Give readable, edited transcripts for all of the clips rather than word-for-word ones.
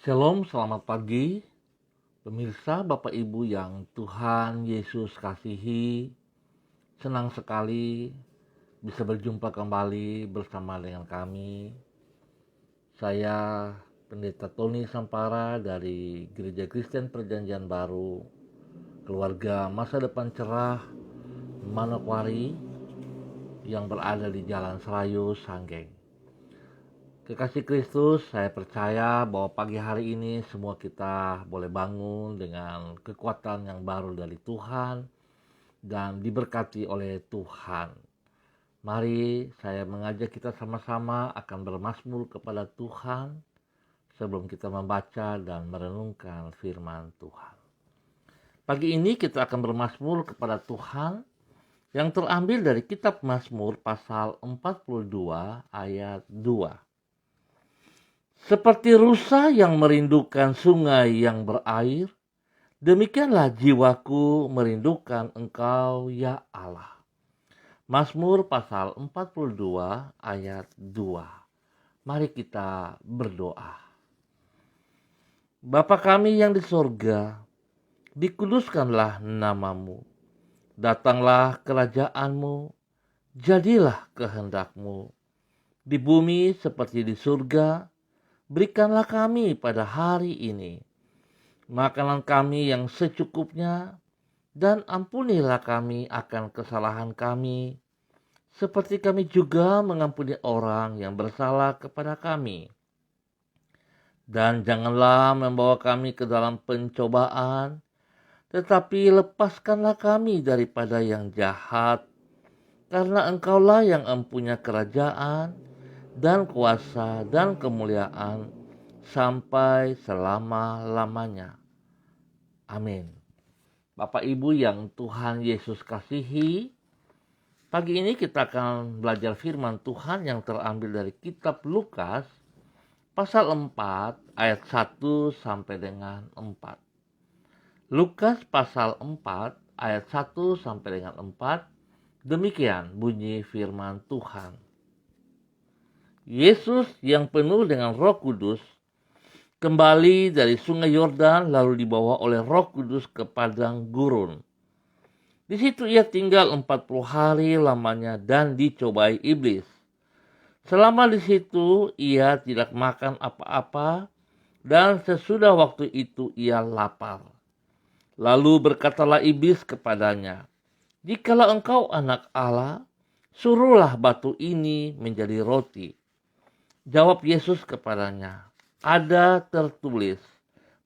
Shalom, selamat pagi, pemirsa Bapak Ibu yang Tuhan Yesus kasihi. Senang sekali bisa berjumpa kembali bersama dengan kami. Saya Pendeta Tony Sampara dari Gereja Kristen Perjanjian Baru, Keluarga Masa Depan Cerah, Manokwari, yang berada di Jalan Serayu, Sanggeng. Kekasih Kristus, saya percaya bahwa pagi hari ini semua kita boleh bangun dengan kekuatan yang baru dari Tuhan dan diberkati oleh Tuhan. Mari saya mengajak kita sama-sama akan bermazmur kepada Tuhan sebelum kita membaca dan merenungkan firman Tuhan. Pagi ini kita akan bermazmur kepada Tuhan yang terambil dari kitab Mazmur pasal 42 ayat 2. Seperti rusa yang merindukan sungai yang berair, demikianlah jiwaku merindukan Engkau ya Allah. Mazmur pasal 42 ayat 2. Mari kita berdoa. Bapa kami yang di sorga, dikuduskanlah namamu. Datanglah kerajaanmu, jadilah kehendakmu. Di bumi seperti di surga, berikanlah kami pada hari ini makanan kami yang secukupnya, dan ampunilah kami akan kesalahan kami, seperti kami juga mengampuni orang yang bersalah kepada kami. Dan janganlah membawa kami ke dalam pencobaan, tetapi lepaskanlah kami daripada yang jahat, karena Engkaulah yang empunya kerajaan, dan kuasa dan kemuliaan sampai selama-lamanya. Amin. Bapak Ibu yang Tuhan Yesus kasihi, pagi ini kita akan belajar firman Tuhan yang terambil dari kitab Lukas pasal 4 ayat 1 sampai dengan 4. Lukas pasal 4 ayat 1 sampai dengan 4, demikian bunyi firman Tuhan. Yesus yang penuh dengan Roh Kudus kembali dari sungai Yordan lalu dibawa oleh Roh Kudus ke padang gurun. Di situ ia tinggal 40 hari lamanya dan dicobai iblis. Selama di situ ia tidak makan apa-apa dan sesudah waktu itu ia lapar. Lalu berkatalah iblis kepadanya, "Jikalau engkau anak Allah, suruhlah batu ini menjadi roti." Jawab Yesus kepadanya, "Ada tertulis,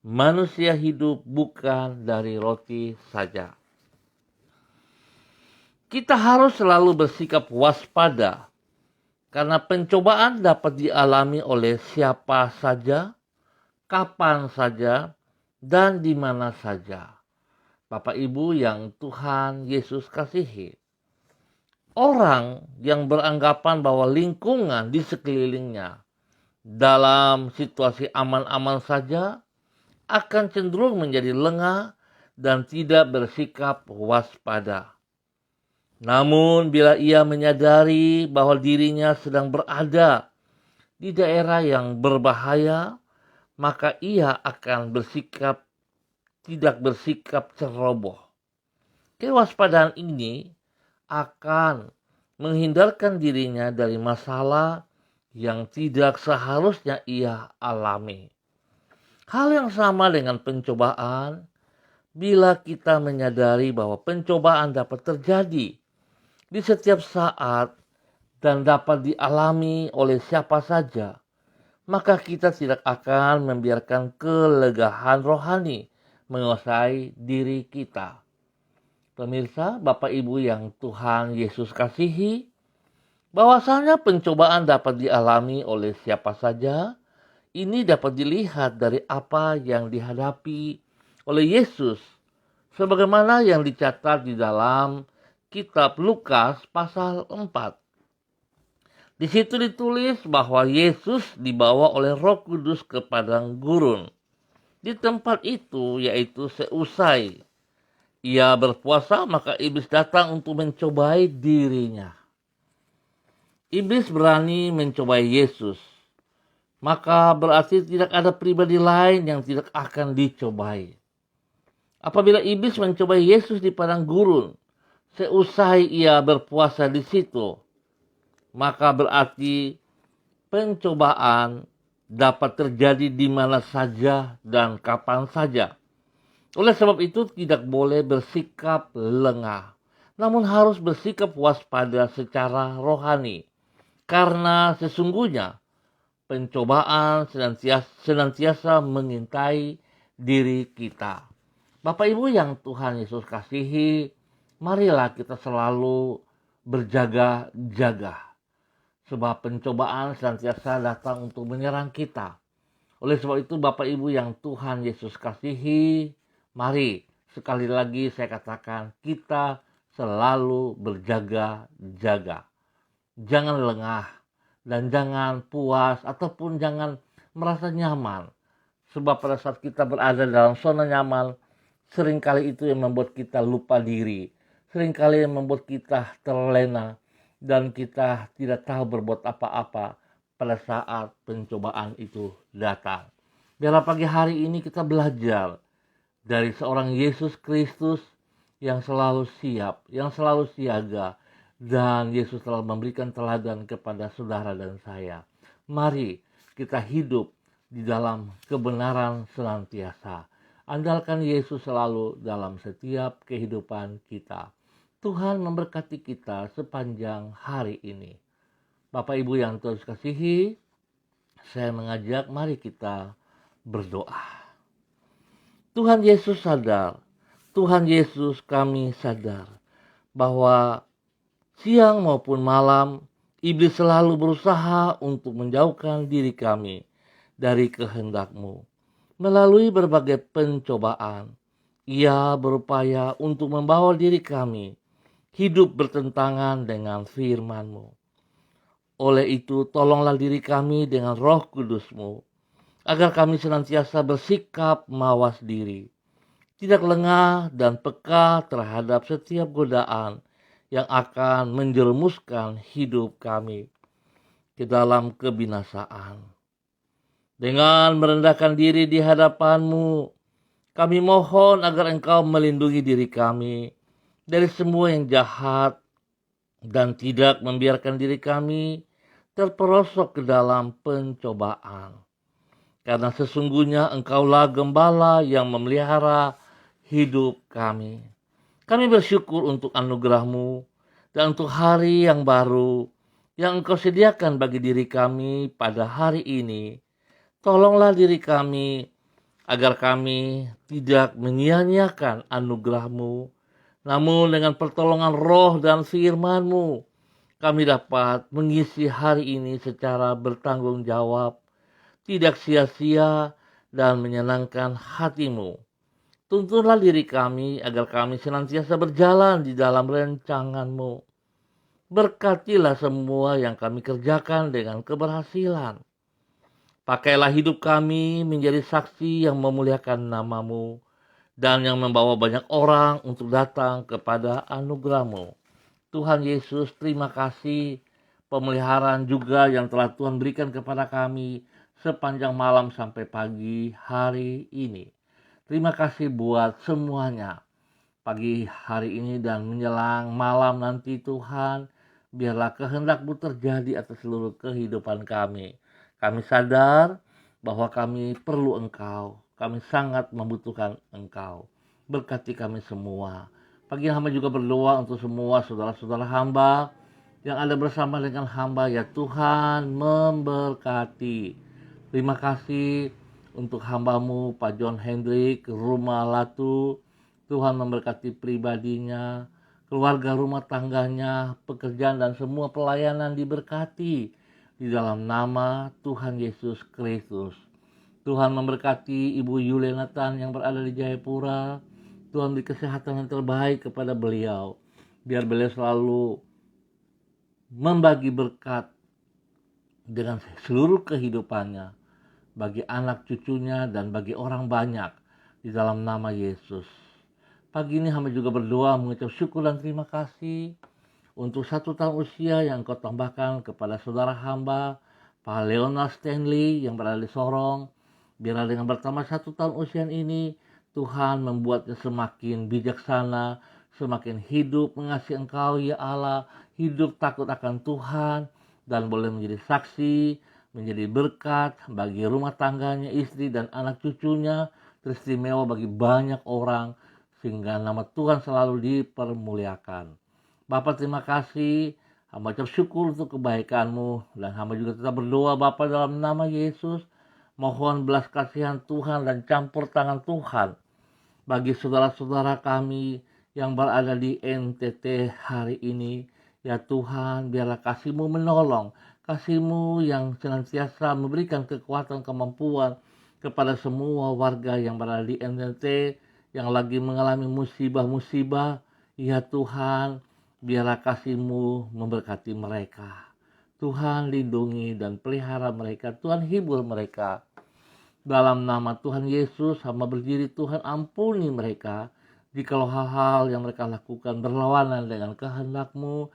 manusia hidup bukan dari roti saja." Kita harus selalu bersikap waspada, karena pencobaan dapat dialami oleh siapa saja, kapan saja, dan di mana saja. Bapak Ibu yang Tuhan Yesus kasihi. Orang yang beranggapan bahwa lingkungan di sekelilingnya dalam situasi aman-aman saja akan cenderung menjadi lengah dan tidak bersikap waspada. Namun bila ia menyadari bahwa dirinya sedang berada di daerah yang berbahaya, maka ia akan tidak bersikap ceroboh. Kewaspadaan ini akan menghindarkan dirinya dari masalah yang tidak seharusnya ia alami. Hal yang sama dengan pencobaan, bila kita menyadari bahwa pencobaan dapat terjadi di setiap saat dan dapat dialami oleh siapa saja, maka kita tidak akan membiarkan kelegaan rohani menguasai diri kita. Pemirsa, Bapak Ibu yang Tuhan Yesus kasihi, bahwasanya pencobaan dapat dialami oleh siapa saja, ini dapat dilihat dari apa yang dihadapi oleh Yesus, sebagaimana yang dicatat di dalam kitab Lukas pasal 4. Di situ ditulis bahwa Yesus dibawa oleh Roh Kudus ke padang gurun. Di tempat itu, yaitu seusai ia berpuasa, maka iblis datang untuk mencobai dirinya. Iblis berani mencobai Yesus. maka berarti tidak ada pribadi lain yang tidak akan dicobai. Apabila iblis mencobai Yesus di padang gurun, seusai ia berpuasa di situ, maka berarti pencobaan dapat terjadi di mana saja dan kapan saja. Oleh sebab itu tidak boleh bersikap lengah, namun harus bersikap waspada secara rohani. Karena sesungguhnya pencobaan senantiasa mengintai diri kita. Bapak Ibu yang Tuhan Yesus kasihi, marilah kita selalu berjaga-jaga. Sebab pencobaan senantiasa datang untuk menyerang kita. Oleh sebab itu Bapak Ibu yang Tuhan Yesus kasihi, mari sekali lagi saya katakan kita selalu berjaga-jaga. Jangan lengah dan jangan puas ataupun jangan merasa nyaman. Sebab pada saat kita berada dalam zona nyaman, seringkali itu yang membuat kita lupa diri. Seringkali yang membuat kita terlena dan kita tidak tahu berbuat apa-apa pada saat pencobaan itu datang. Biarlah pagi hari ini kita belajar dari seorang Yesus Kristus yang selalu siap, yang selalu siaga, dan Yesus telah memberikan teladan kepada saudara dan saya. Mari kita hidup di dalam kebenaran senantiasa. Andalkan Yesus selalu dalam setiap kehidupan kita. Tuhan memberkati kita sepanjang hari ini. Bapak Ibu yang Tuhan kasihi, saya mengajak mari kita berdoa. Tuhan Yesus sadar, Tuhan Yesus kami sadar bahwa siang maupun malam iblis selalu berusaha untuk menjauhkan diri kami dari kehendak-Mu. Melalui berbagai pencobaan, ia berupaya untuk membawa diri kami hidup bertentangan dengan firman-Mu. Oleh itu, tolonglah diri kami dengan Roh Kudus-Mu, agar kami senantiasa bersikap mawas diri, tidak lengah dan peka terhadap setiap godaan yang akan menjerumuskan hidup kami ke dalam kebinasaan. Dengan merendahkan diri di hadapan-Mu, kami mohon agar Engkau melindungi diri kami dari semua yang jahat dan tidak membiarkan diri kami terperosok ke dalam pencobaan. Karena sesungguhnya Engkaulah gembala yang memelihara hidup kami. Kami bersyukur untuk anugerah-Mu dan untuk hari yang baru yang Engkau sediakan bagi diri kami pada hari ini. Tolonglah diri kami agar kami tidak menyia-nyiakan anugerah-Mu, namun dengan pertolongan Roh dan firman-Mu, kami dapat mengisi hari ini secara bertanggung jawab, tidak sia-sia dan menyenangkan hati-Mu. Tuntunlah diri kami agar kami senantiasa berjalan di dalam rancangan-Mu. Berkatilah semua yang kami kerjakan dengan keberhasilan. Pakailah hidup kami menjadi saksi yang memuliakan nama-Mu dan yang membawa banyak orang untuk datang kepada anugerah-Mu. Tuhan Yesus, terima kasih pemeliharaan juga yang telah Tuhan berikan kepada kami sepanjang malam sampai pagi hari ini. Terima kasih buat semuanya. Pagi hari ini dan menjelang malam nanti Tuhan, biarlah kehendak-Mu terjadi atas seluruh kehidupan kami. Kami sadar bahwa kami perlu Engkau. Kami sangat membutuhkan Engkau. Berkati kami semua. Pagi hamba juga berdoa untuk semua saudara-saudara hamba yang ada bersama dengan hamba. Ya Tuhan memberkati. Terima kasih untuk hamba-Mu Pak John Hendrik, rumah Latu. Tuhan memberkati pribadinya, keluarga rumah tangganya, pekerjaan dan semua pelayanan diberkati di dalam nama Tuhan Yesus Kristus. Tuhan memberkati Ibu Yulenatan yang berada di Jayapura. Tuhan beri kesehatan yang terbaik kepada beliau. Biar beliau selalu membagi berkat dengan seluruh kehidupannya bagi anak cucunya dan bagi orang banyak di dalam nama Yesus. Pagi ini hamba juga berdoa mengucap syukur dan terima kasih untuk 1 tahun usia yang Kau tambahkan kepada saudara hamba Pak Leonard Stanley yang berada di Sorong. Biarlah dengan bertambah 1 tahun usia ini, Tuhan membuatnya semakin bijaksana, semakin hidup mengasihi Engkau ya Allah, hidup takut akan Tuhan, dan boleh menjadi saksi, menjadi berkat bagi rumah tangganya, istri dan anak cucunya, teristimewa bagi banyak orang, sehingga nama Tuhan selalu dipermuliakan. Bapak terima kasih, hamba bersyukur untuk kebaikan-Mu, dan hamba juga tetap berdoa Bapak dalam nama Yesus, mohon belas kasihan Tuhan dan campur tangan Tuhan bagi saudara-saudara kami yang berada di NTT hari ini. Ya Tuhan, biarlah kasih-Mu menolong, kasih-Mu yang senantiasa memberikan kekuatan kemampuan kepada semua warga yang berada di NTT yang lagi mengalami musibah-musibah. Ya Tuhan, biarlah kasih-Mu memberkati mereka. Tuhan lindungi dan pelihara mereka, Tuhan hibur mereka. Dalam nama Tuhan Yesus, hamba berdiri, Tuhan ampuni mereka jikalau hal-hal yang mereka lakukan berlawanan dengan kehendak-Mu.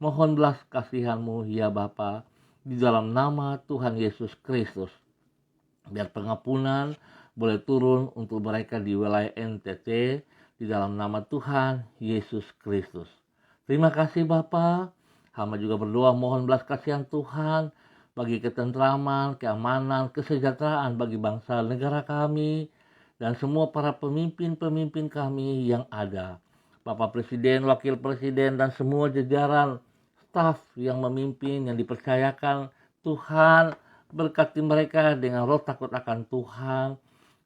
Mohon belas kasihan-Mu ya Bapa, di dalam nama Tuhan Yesus Kristus. Biar pengampunan boleh turun untuk mereka di wilayah NTT di dalam nama Tuhan Yesus Kristus. Terima kasih Bapa. Hamba juga berdoa mohon belas kasihan Tuhan bagi ketentraman, keamanan, kesejahteraan bagi bangsa negara kami dan semua para pemimpin-pemimpin kami yang ada. Bapak Presiden, Wakil Presiden dan semua jajaran staf yang memimpin yang dipercayakan, Tuhan berkati mereka dengan roh takut akan Tuhan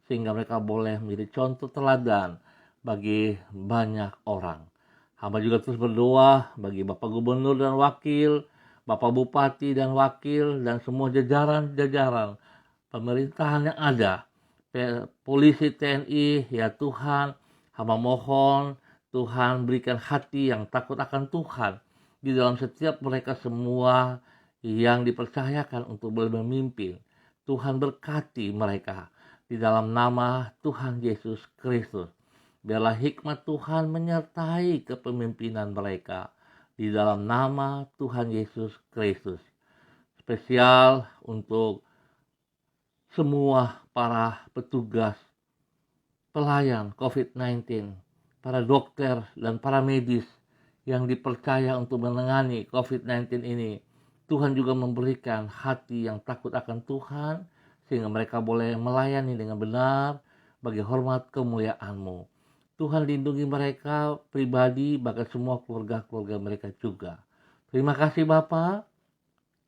sehingga mereka boleh menjadi contoh teladan bagi banyak orang. Hamba juga terus berdoa bagi Bapak Gubernur dan Wakil, Bapak Bupati dan Wakil, dan semua jajaran-jajaran pemerintahan yang ada, polisi, TNI, ya Tuhan, hamba mohon Tuhan berikan hati yang takut akan Tuhan di dalam setiap mereka semua yang dipercayakan untuk boleh memimpin. Tuhan berkati mereka di dalam nama Tuhan Yesus Kristus. Biarlah hikmat Tuhan menyertai kepemimpinan mereka di dalam nama Tuhan Yesus Kristus. Spesial untuk semua para petugas pelayan COVID-19, para dokter dan para medis yang dipercaya untuk menangani COVID-19 ini. Tuhan juga memberikan hati yang takut akan Tuhan sehingga mereka boleh melayani dengan benar bagi hormat kemuliaan-Mu. Tuhan lindungi mereka pribadi, bahkan semua keluarga-keluarga mereka juga. Terima kasih Bapa.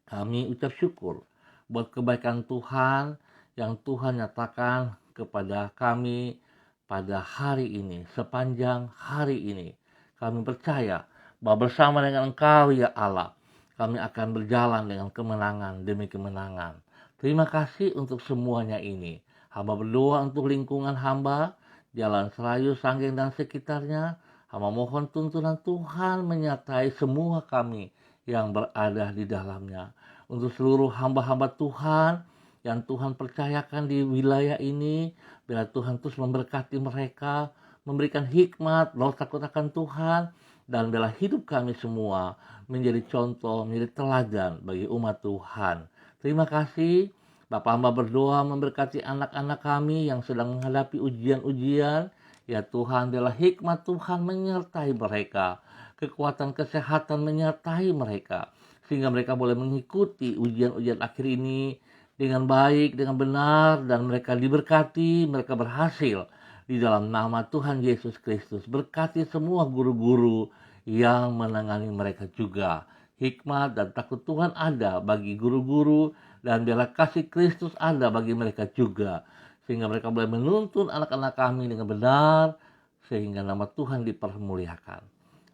Kami ucap syukur buat kebaikan Tuhan yang Tuhan nyatakan kepada kami pada hari ini, sepanjang hari ini. Kami percaya bahwa bersama dengan Engkau ya Allah, kami akan berjalan dengan kemenangan demi kemenangan. Terima kasih untuk semuanya ini. Hamba berdoa untuk lingkungan hamba, Jalan Serayu, Sanggeng dan sekitarnya. Hamba mohon tuntunan Tuhan menyertai semua kami yang berada di dalamnya. Untuk seluruh hamba-hamba Tuhan yang Tuhan percayakan di wilayah ini, biar Tuhan terus memberkati mereka, memberikan hikmat, roh takut akan Tuhan, dan biarlah hidup kami semua menjadi contoh, menjadi teladan bagi umat Tuhan. Terima kasih. Bapak hamba berdoa memberkati anak-anak kami yang sedang menghadapi ujian-ujian. Ya Tuhan, biarlah hikmat Tuhan menyertai mereka. Kekuatan kesehatan menyertai mereka. Sehingga mereka boleh mengikuti ujian-ujian akhir ini dengan baik, dengan benar. Dan mereka diberkati, mereka berhasil. Di dalam nama Tuhan Yesus Kristus. Berkati semua guru-guru yang menangani mereka juga. Hikmat dan takut Tuhan ada bagi guru-guru. Dan biarlah kasih Kristus ada bagi mereka juga. Sehingga mereka boleh menuntun anak-anak kami dengan benar. Sehingga nama Tuhan dipermuliakan.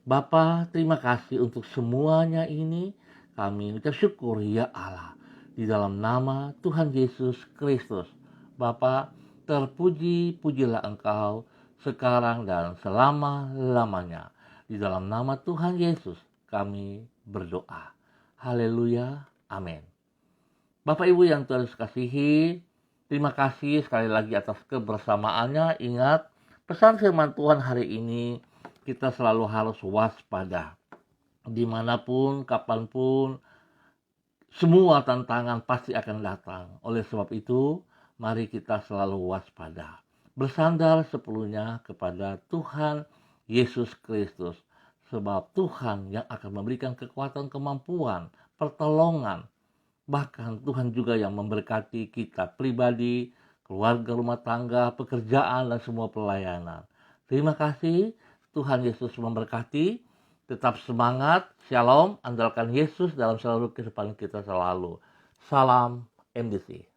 Bapa, terima kasih untuk semuanya ini. Kami ucap syukur ya Allah. Di dalam nama Tuhan Yesus Kristus. Bapa, terpuji-pujilah Engkau sekarang dan selama-lamanya. Di dalam nama Tuhan Yesus kami berdoa. Haleluya. Amin. Bapak Ibu yang Tuhan kasihi, terima kasih sekali lagi atas kebersamaannya. Ingat, pesan firman Tuhan hari ini, kita selalu harus waspada. Dimanapun, kapanpun, semua tantangan pasti akan datang. Oleh sebab itu, mari kita selalu waspada. Bersandar sepenuhnya kepada Tuhan Yesus Kristus. Sebab Tuhan yang akan memberikan kekuatan, kemampuan, pertolongan. Bahkan Tuhan juga yang memberkati kita pribadi, keluarga, rumah tangga, pekerjaan, dan semua pelayanan. Terima kasih. Tuhan Yesus memberkati. Tetap semangat. Shalom. Andalkan Yesus dalam seluruh kehidupan kita selalu. Salam MDC.